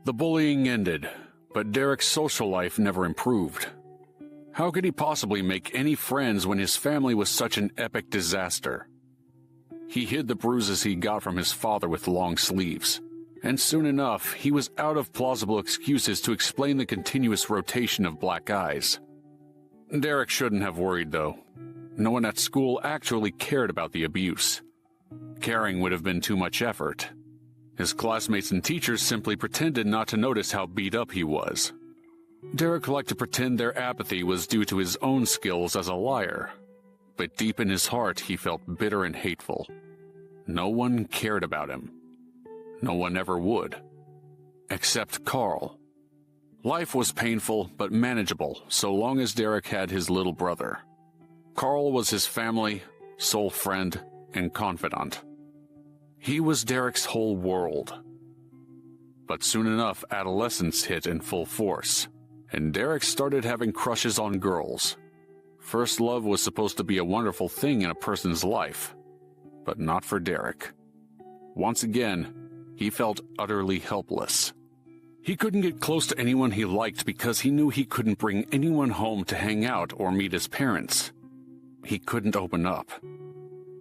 The bullying ended, but Derek's social life never improved. How could he possibly make any friends when his family was such an epic disaster? He hid the bruises he got from his father with long sleeves, and soon enough he was out of plausible excuses to explain the continuous rotation of black eyes. Derek shouldn't have worried, though. No one at school actually cared about the abuse. Caring would have been too much effort. His classmates and teachers simply pretended not to notice how beat up he was. Derek liked to pretend their apathy was due to his own skills as a liar, but deep in his heart he felt bitter and hateful. No one cared about him. No one ever would. Except Carl. Life was painful but manageable so long as Derek had his little brother. Carl was his family, sole friend, and confidant. He was Derek's whole world. But soon enough, adolescence hit in full force, and Derek started having crushes on girls. First love was supposed to be a wonderful thing in a person's life, but not for Derek. Once again, he felt utterly helpless. He couldn't get close to anyone he liked because he knew he couldn't bring anyone home to hang out or meet his parents. He couldn't open up.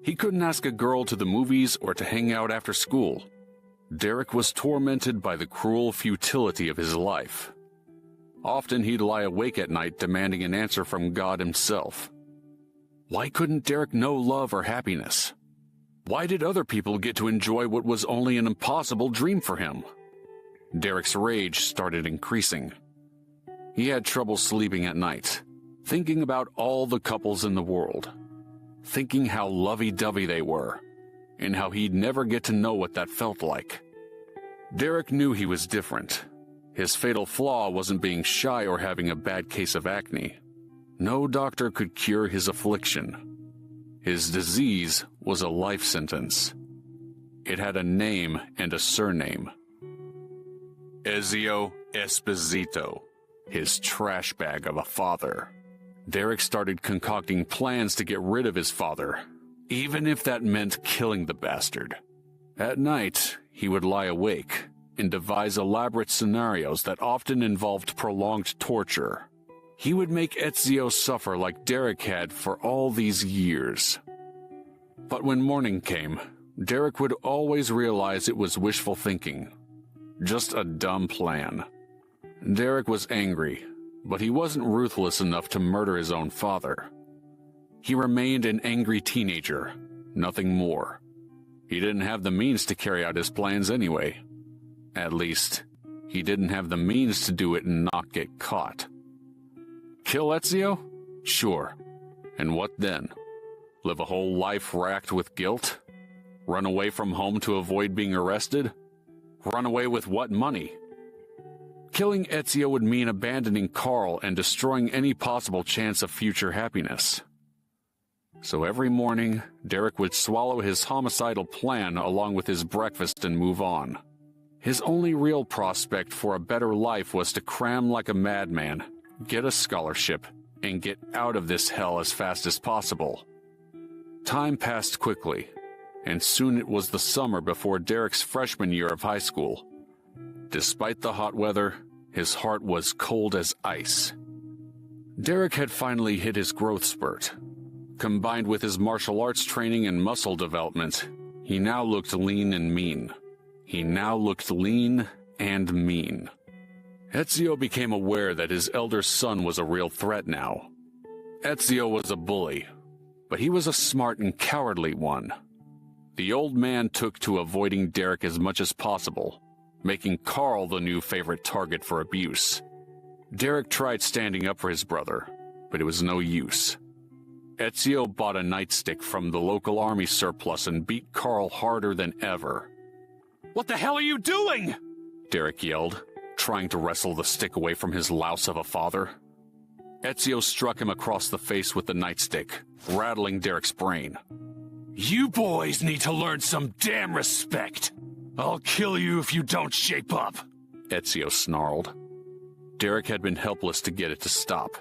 He couldn't ask a girl to the movies or to hang out after school. Derek was tormented by the cruel futility of his life. Often he'd lie awake at night demanding an answer from God himself. Why couldn't Derek know love or happiness? Why did other people get to enjoy what was only an impossible dream for him? Derek's rage started increasing. He had trouble sleeping at night, thinking about all the couples in the world, thinking how lovey-dovey they were, and how he'd never get to know what that felt like. Derek knew he was different. His fatal flaw wasn't being shy or having a bad case of acne. No doctor could cure his affliction. His disease was a life sentence. It had a name and a surname. Ezio Esposito, his trash bag of a father. Derek started concocting plans to get rid of his father, even if that meant killing the bastard. At night, he would lie awake and devise elaborate scenarios that often involved prolonged torture. He would make Ezio suffer like Derek had for all these years. But when morning came, Derek would always realize it was wishful thinking. Just a dumb plan. Derek was angry, but he wasn't ruthless enough to murder his own father. He remained an angry teenager, nothing more. He didn't have the means to carry out his plans anyway. At least, he didn't have the means to do it and not get caught. Kill Ezio? Sure. And what then? Live a whole life racked with guilt? Run away from home to avoid being arrested? Run away with what money? Killing Ezio would mean abandoning Carl and destroying any possible chance of future happiness. So every morning, Derek would swallow his homicidal plan along with his breakfast and move on. His only real prospect for a better life was to cram like a madman, get a scholarship, and get out of this hell as fast as possible. Time passed quickly, and soon it was the summer before Derek's freshman year of high school. Despite the hot weather, his heart was cold as ice. Derek had finally hit his growth spurt. Combined with his martial arts training and muscle development, he now looked lean and mean. Ezio became aware that his elder son was a real threat now. Ezio was a bully, but he was a smart and cowardly one. The old man took to avoiding Derek as much as possible, making Carl the new favorite target for abuse. Derek tried standing up for his brother, but it was no use. Ezio bought a nightstick from the local army surplus and beat Carl harder than ever. "What the hell are you doing?" Derek yelled, trying to wrestle the stick away from his louse of a father. Ezio struck him across the face with the nightstick, rattling Derek's brain. "You boys need to learn some damn respect. I'll kill you if you don't shape up," Ezio snarled. Derek had been helpless to get it to stop.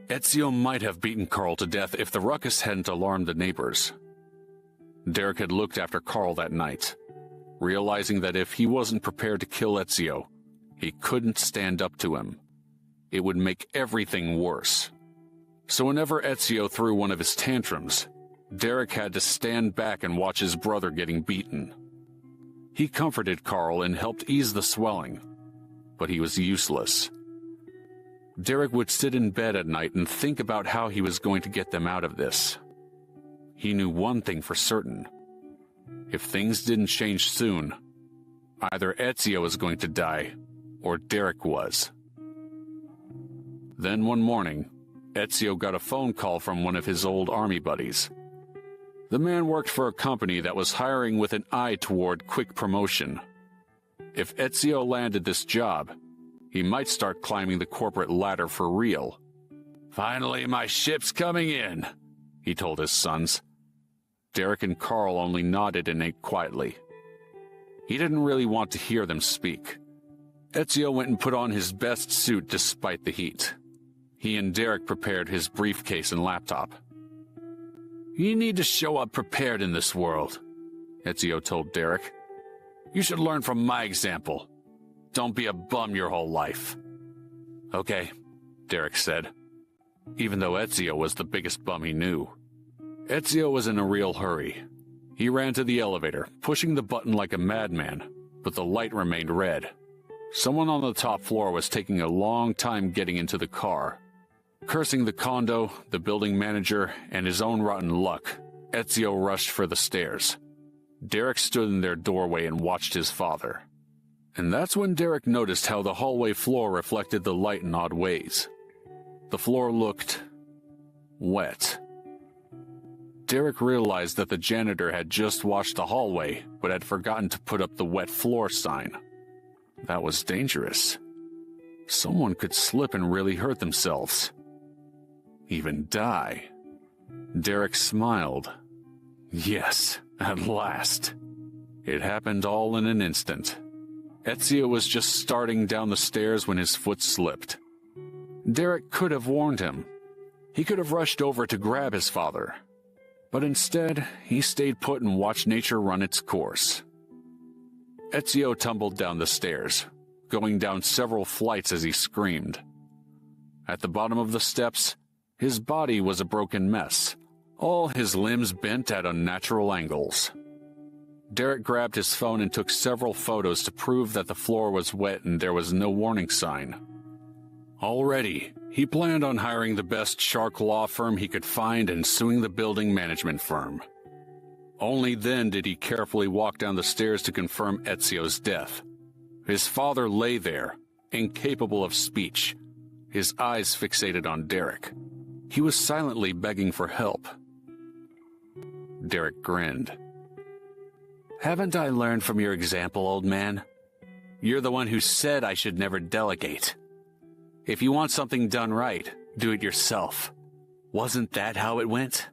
Ezio might have beaten Carl to death if the ruckus hadn't alarmed the neighbors. Derek had looked after Carl that night, realizing that if he wasn't prepared to kill Ezio, He couldn't stand up to him. It would make everything worse. So whenever Ezio threw one of his tantrums, Derek had to stand back and watch his brother getting beaten. He comforted Carl and helped ease the swelling, but he was useless. Derek would sit in bed at night and think about how he was going to get them out of this. He knew one thing for certain. If things didn't change soon, either Ezio was going to die, or Derek was. Then one morning, Ezio got a phone call from one of his old army buddies. The man worked for a company that was hiring with an eye toward quick promotion. If Ezio landed this job, he might start climbing the corporate ladder for real. "Finally, my ship's coming in," he told his sons. Derek and Carl only nodded and ate quietly. He didn't really want to hear them speak. Ezio went and put on his best suit despite the heat. He and Derek prepared his briefcase and laptop. "You need to show up prepared in this world," Ezio told Derek. "You should learn from my example. Don't be a bum your whole life." "Okay," Derek said, even though Ezio was the biggest bum he knew. Ezio was in a real hurry. He ran to the elevator, pushing the button like a madman, but the light remained red. Someone on the top floor was taking a long time getting into the car. Cursing the condo, the building manager, and his own rotten luck, Ezio rushed for the stairs. Derek stood in their doorway and watched his father. And that's when Derek noticed how the hallway floor reflected the light in odd ways. The floor looked wet. Derek realized that the janitor had just washed the hallway, but had forgotten to put up the wet floor sign. That was dangerous. Someone could slip and really hurt themselves. Even die. Derek smiled. Yes, at last. It happened all in an instant. Ezio was just starting down the stairs when his foot slipped. Derek could have warned him. He could have rushed over to grab his father. But instead, he stayed put and watched nature run its course. Ezio tumbled down the stairs, going down several flights as he screamed. At the bottom of the steps, his body was a broken mess, all his limbs bent at unnatural angles. Derek grabbed his phone and took several photos to prove that the floor was wet and there was no warning sign. Already, he planned on hiring the best shark law firm he could find and suing the building management firm. Only then did he carefully walk down the stairs to confirm Ezio's death. His father lay there, incapable of speech, his eyes fixated on Derek. He was silently begging for help. Derek grinned. "Haven't I learned from your example, old man? You're the one who said I should never delegate. If you want something done right, do it yourself. Wasn't that how it went?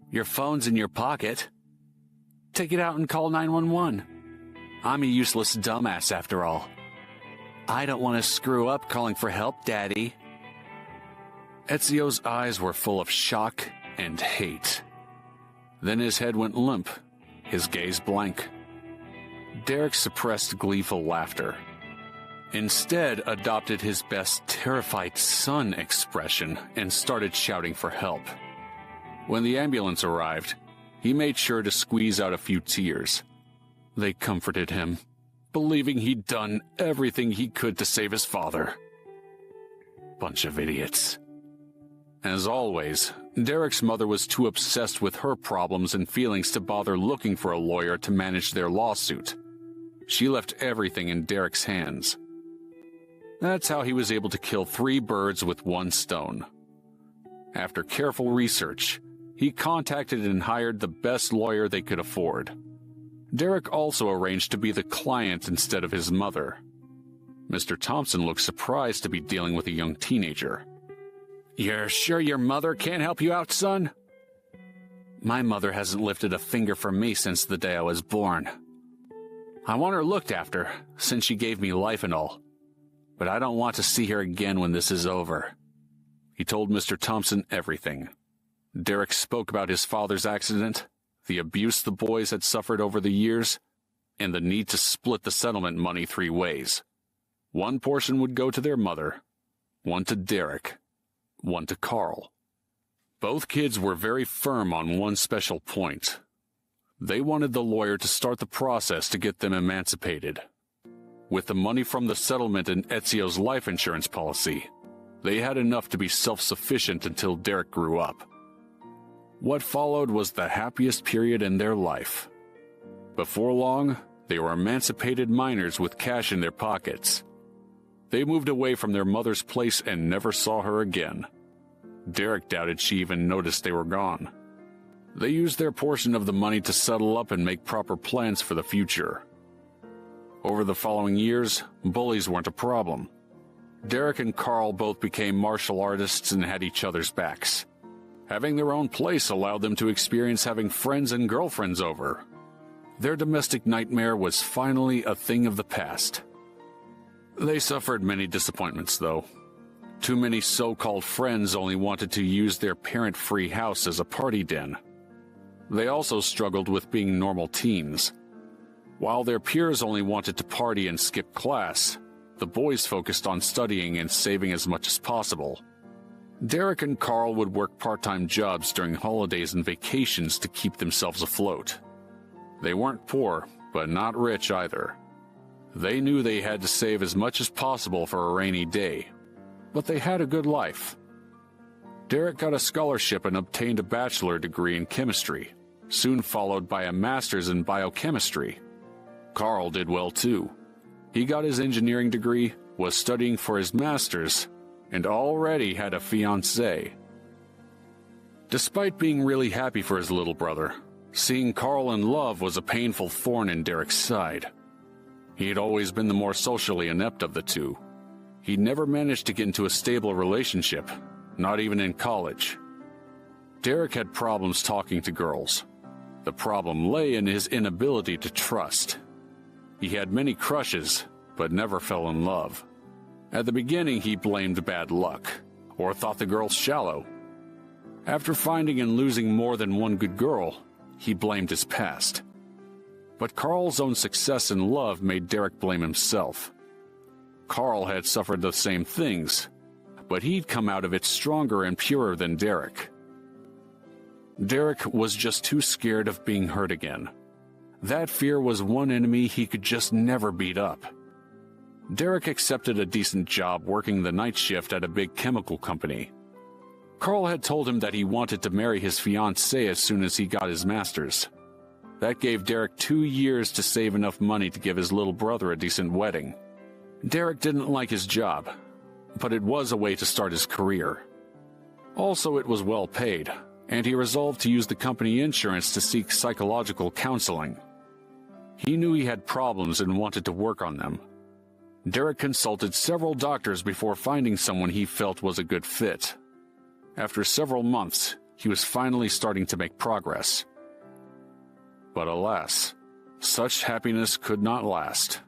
Your phone's in your pocket. Take it out and call 911. I'm a useless dumbass after all. I don't want to screw up calling for help, Daddy." Ezio's eyes were full of shock and hate. Then his head went limp, his gaze blank. Derek suppressed gleeful laughter. Instead, adopted his best terrified son expression and started shouting for help. When the ambulance arrived, he made sure to squeeze out a few tears. They comforted him, believing he'd done everything he could to save his father. Bunch of idiots. As always, Derek's mother was too obsessed with her problems and feelings to bother looking for a lawyer to manage their lawsuit. She left everything in Derek's hands. That's how he was able to kill 3 birds with 1 stone. After careful research, he contacted and hired the best lawyer they could afford. Derek also arranged to be the client instead of his mother. Mr. Thompson looked surprised to be dealing with a young teenager. "You're sure your mother can't help you out, son?" "My mother hasn't lifted a finger for me since the day I was born. I want her looked after, since she gave me life and all. But I don't want to see her again when this is over." He told Mr. Thompson everything. Derek spoke about his father's accident, the abuse the boys had suffered over the years, and the need to split the settlement money 3 ways. One portion would go to their mother, one to Derek, one to Carl. Both kids were very firm on one special point. They wanted the lawyer to start the process to get them emancipated. With the money from the settlement and Ezio's life insurance policy, they had enough to be self-sufficient until Derek grew up. What followed was the happiest period in their life. Before long, they were emancipated minors with cash in their pockets. They moved away from their mother's place and never saw her again. Derek doubted she even noticed they were gone. They used their portion of the money to settle up and make proper plans for the future. Over the following years, bullies weren't a problem. Derek and Carl both became martial artists and had each other's backs. Having their own place allowed them to experience having friends and girlfriends over. Their domestic nightmare was finally a thing of the past. They suffered many disappointments, though. Too many so-called friends only wanted to use their parent-free house as a party den. They also struggled with being normal teens. While their peers only wanted to party and skip class, the boys focused on studying and saving as much as possible. Derek and Carl would work part-time jobs during holidays and vacations to keep themselves afloat. They weren't poor, but not rich either. They knew they had to save as much as possible for a rainy day, but they had a good life. Derek got a scholarship and obtained a bachelor degree in chemistry, soon followed by a master's in biochemistry. Carl did well too. He got his engineering degree, was studying for his master's, and already had a fiancée. Despite being really happy for his little brother, seeing Carl in love was a painful thorn in Derek's side. He had always been the more socially inept of the two. He never managed to get into a stable relationship, not even in college. Derek had problems talking to girls. The problem lay in his inability to trust. He had many crushes, but never fell in love. At the beginning, he blamed bad luck, or thought the girls shallow. After finding and losing more than one good girl, he blamed his past. But Carl's own success in love made Derek blame himself. Carl had suffered the same things, but he'd come out of it stronger and purer than Derek. Derek was just too scared of being hurt again. That fear was one enemy he could just never beat up. Derek accepted a decent job working the night shift at a big chemical company. Carl had told him that he wanted to marry his fiancée as soon as he got his master's. That gave Derek 2 years to save enough money to give his little brother a decent wedding. Derek didn't like his job, but it was a way to start his career. Also, it was well paid, and he resolved to use the company insurance to seek psychological counseling. He knew he had problems and wanted to work on them. Derek consulted several doctors before finding someone he felt was a good fit. After several months, he was finally starting to make progress. But alas, such happiness could not last.